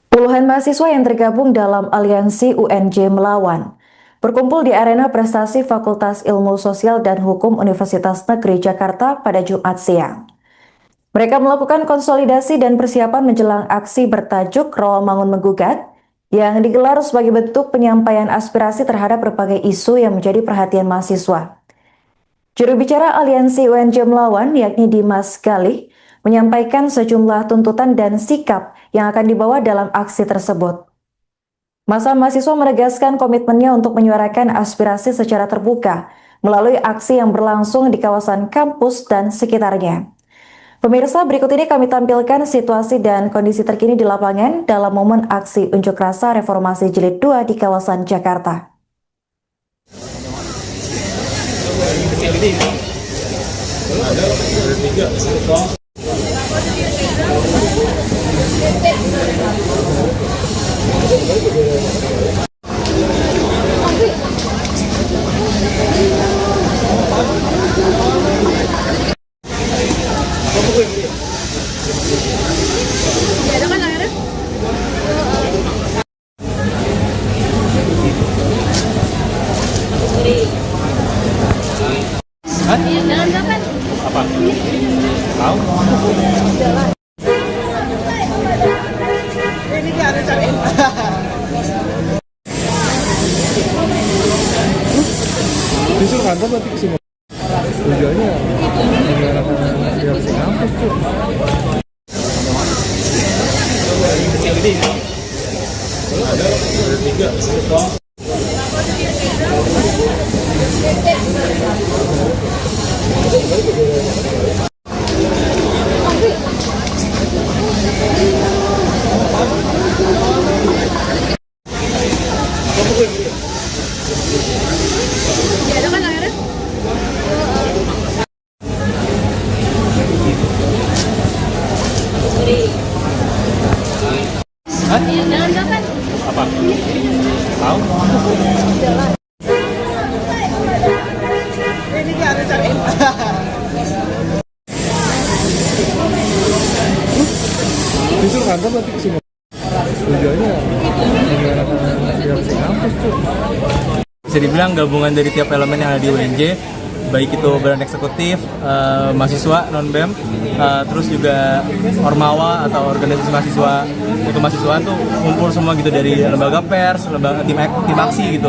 Puluhan mahasiswa yang tergabung dalam aliansi UNJ Melawan berkumpul di arena prestasi Fakultas Ilmu Sosial dan Hukum Universitas Negeri Jakarta pada Jumat siang. Mereka melakukan konsolidasi dan persiapan menjelang aksi bertajuk Rawamangun Menggugat yang digelar sebagai bentuk penyampaian aspirasi terhadap berbagai isu yang menjadi perhatian mahasiswa. Juru bicara Aliansi UNJ Melawan, yakni Dimas Galih, menyampaikan sejumlah tuntutan dan sikap yang akan dibawa dalam aksi tersebut. Masa mahasiswa menegaskan komitmennya untuk menyuarakan aspirasi secara terbuka melalui aksi yang berlangsung di kawasan kampus dan sekitarnya. Pemirsa, berikut ini kami tampilkan situasi dan kondisi terkini di lapangan dalam momen aksi unjuk rasa reformasi jilid 2 di kawasan Jakarta. Apa? Tahu? Ini dia ada cariin. Disuruh kantor berarti kesini. Tujuannya menyuarakan aspirasi kampus tuh. Ada tiga. Apa? Tahu? Ini dia ada cariin. Disuruh kantor berarti kesini. Tujuannya menyuarakan aspirasi kampus tuh. Bisa dibilang gabungan dari tiap elemen yang ada di UNJ, baik itu badan eksekutif, mahasiswa, non-BEM, terus juga ormawa atau organisasi mahasiswa, kemahasiswaan tuh ngumpul semua gitu dari lembaga pers, lembaga tim aksi gitu.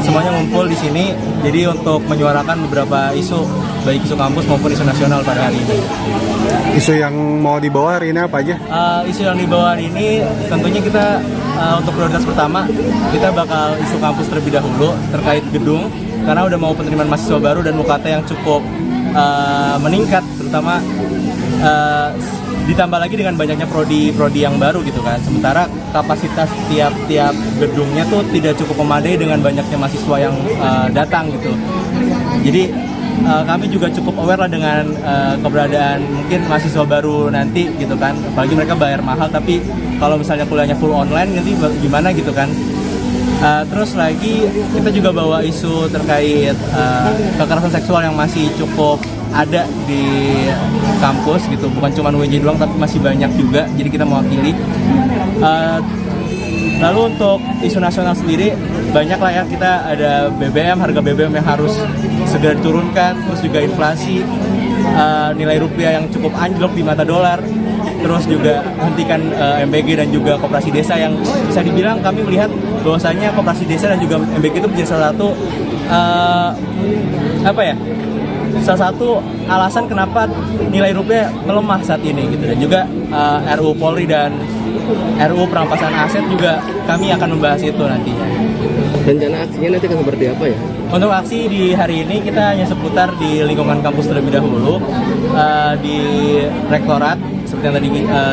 Semuanya ngumpul di sini jadi untuk menyuarakan beberapa isu, baik isu kampus maupun isu nasional pada hari ini. Isu yang mau dibawa hari ini apa aja? Isu yang dibawa hari ini tentunya kita untuk prioritas pertama kita bakal isu kampus terlebih dahulu terkait gedung, karena udah mau penerimaan mahasiswa baru dan UKT yang cukup meningkat, terutama ditambah lagi dengan banyaknya prodi yang baru gitu kan. Sementara kapasitas tiap gedungnya tuh tidak cukup memadai dengan banyaknya mahasiswa yang datang gitu. Jadi kami juga cukup aware lah dengan keberadaan mungkin mahasiswa baru nanti gitu kan. Apalagi mereka bayar mahal, tapi kalau misalnya kuliahnya full online nanti gimana gitu kan. Terus lagi kita juga bawa isu terkait kekerasan seksual yang masih cukup ada di kampus gitu, bukan cuma UNJ doang tapi masih banyak juga, jadi kita mewakili. Lalu untuk isu nasional sendiri banyak lah ya, kita ada BBM, harga BBM yang harus segera diturunkan, terus juga inflasi, nilai rupiah yang cukup anjlok di mata dolar, terus juga hentikan MBG dan juga koperasi desa yang bisa dibilang kami melihat bahwasanya koperasi desa dan juga MBG itu menjadi salah satu salah satu alasan kenapa nilai rupiah melemah saat ini gitu. Dan juga RUU Polri dan RUU perampasan aset juga kami akan membahas itu nantinya. Rencana aksinya nanti akan seperti apa ya? Untuk aksi di hari ini kita hanya seputar di lingkungan kampus terlebih dahulu, di rektorat seperti yang tadi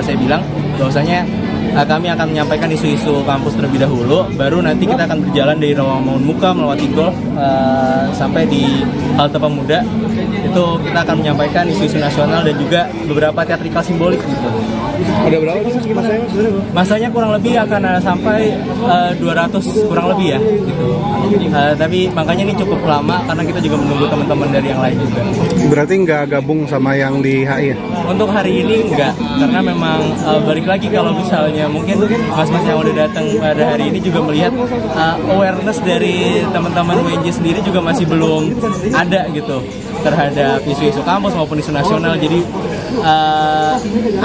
saya bilang bahwasanya kami akan menyampaikan isu-isu kampus terlebih dahulu, baru nanti kita akan berjalan dari Rawamangun Muka melewati Golf sampai di halte Pemuda. Itu kita akan menyampaikan isu-isu nasional dan juga beberapa teatrikal simbolik gitu. Ada berapa sih masanya? Masanya kurang lebih akan sampai 200 kurang lebih ya gitu. Tapi makanya ini cukup lama karena kita juga menunggu teman-teman dari yang lain juga. Berarti nggak gabung sama yang di HI ya? Untuk hari ini enggak, karena memang balik lagi kalau misalnya mungkin mas-mas yang udah datang pada hari ini juga melihat awareness dari teman-teman UNJ sendiri juga masih belum ada gitu terhadap isu-isu kampus maupun isu nasional. Jadi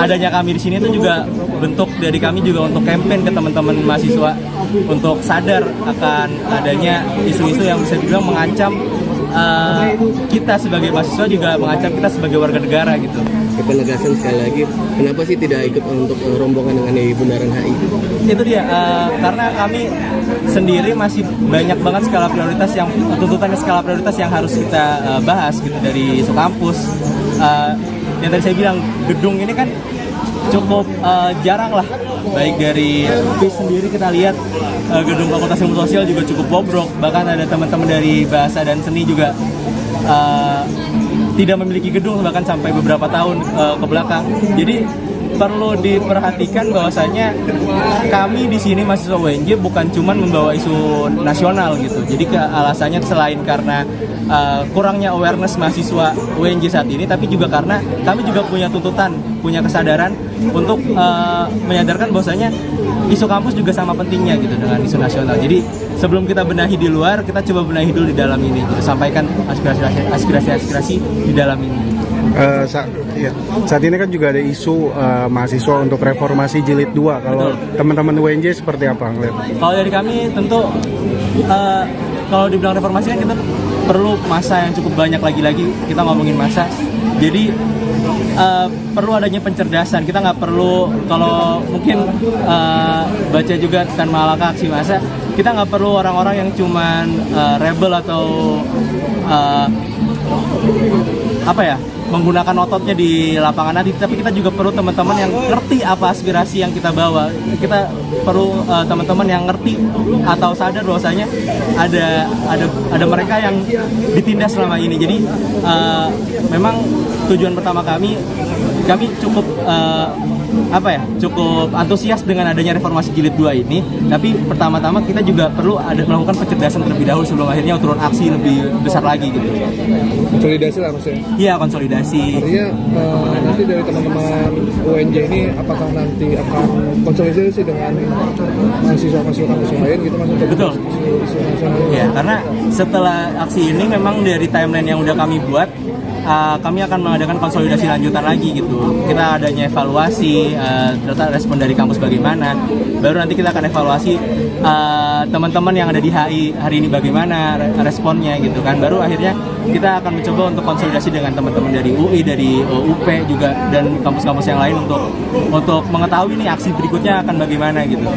adanya kami di sini itu juga bentuk dari kami juga untuk campaign ke teman-teman mahasiswa untuk sadar akan adanya isu-isu yang bisa dibilang mengancam kita sebagai mahasiswa, juga mengancam kita sebagai warga negara gitu. Penegasan sekali lagi, kenapa sih tidak ikut untuk rombongan dengan di Bundaran HI? Itu dia, karena kami sendiri masih banyak banget skala prioritas yang tuntutannya skala prioritas yang harus kita bahas gitu dari isu kampus. Yang tadi saya bilang, gedung ini kan cukup jarang lah, baik dari FIS sendiri kita lihat gedung Fakultas Ilmu Sosial juga cukup bobrok, bahkan ada teman-teman dari bahasa dan seni juga tidak memiliki gedung bahkan sampai beberapa tahun ke belakang. Jadi perlu diperhatikan bahwasanya kami di sini mahasiswa UNJ bukan cuma membawa isu nasional gitu. Jadi alasannya selain karena kurangnya awareness mahasiswa UNJ saat ini, tapi juga karena kami juga punya tuntutan, punya kesadaran untuk menyadarkan bahwasanya isu kampus juga sama pentingnya gitu dengan isu nasional. Jadi sebelum kita benahi di luar, kita coba benahi dulu di dalam ini, gitu. Sampaikan aspirasi di dalam ini. Saat ini kan juga ada isu mahasiswa untuk reformasi jilid 2. Kalau teman-teman UNJ seperti apa ngeliat? Kalau dari kami tentu kalau dibilang reformasi kan kita perlu masa yang cukup banyak lagi kita ngomongin masa. Jadi perlu adanya pencerdasan. Kita nggak perlu, kalau mungkin baca juga Tan Malaka aksi massa, kita nggak perlu orang-orang yang cuman rebel atau menggunakan ototnya di lapangan nanti, tapi kita juga perlu teman-teman yang ngerti apa aspirasi yang kita bawa. Kita perlu teman-teman yang ngerti atau sadar bahwasanya ada mereka yang ditindas selama ini. Jadi memang tujuan pertama kami cukup cukup antusias dengan adanya reformasi jilid 2 ini. Tapi pertama-tama kita juga perlu melakukan pencerdasan terlebih dahulu sebelum akhirnya turun aksi lebih besar lagi gitu. Konsolidasi lah maksudnya? Iya, konsolidasi. Artinya nanti dari teman-teman UNJ ini apakah nanti akan konsolidasi dengan mahasiswa-mahasiswa kampus yang lain gitu Mas? Betul. Ya, karena setelah aksi ini memang dari timeline yang udah kami buat, kami akan mengadakan konsolidasi lanjutan lagi gitu. Kita adanya evaluasi, ternyata respon dari kampus bagaimana. Baru nanti kita akan evaluasi teman-teman yang ada di HI hari ini bagaimana responnya gitu kan. Baru akhirnya kita akan mencoba untuk konsolidasi dengan teman-teman dari UI, dari UP juga, dan kampus-kampus yang lain untuk mengetahui nih aksi berikutnya akan bagaimana gitu.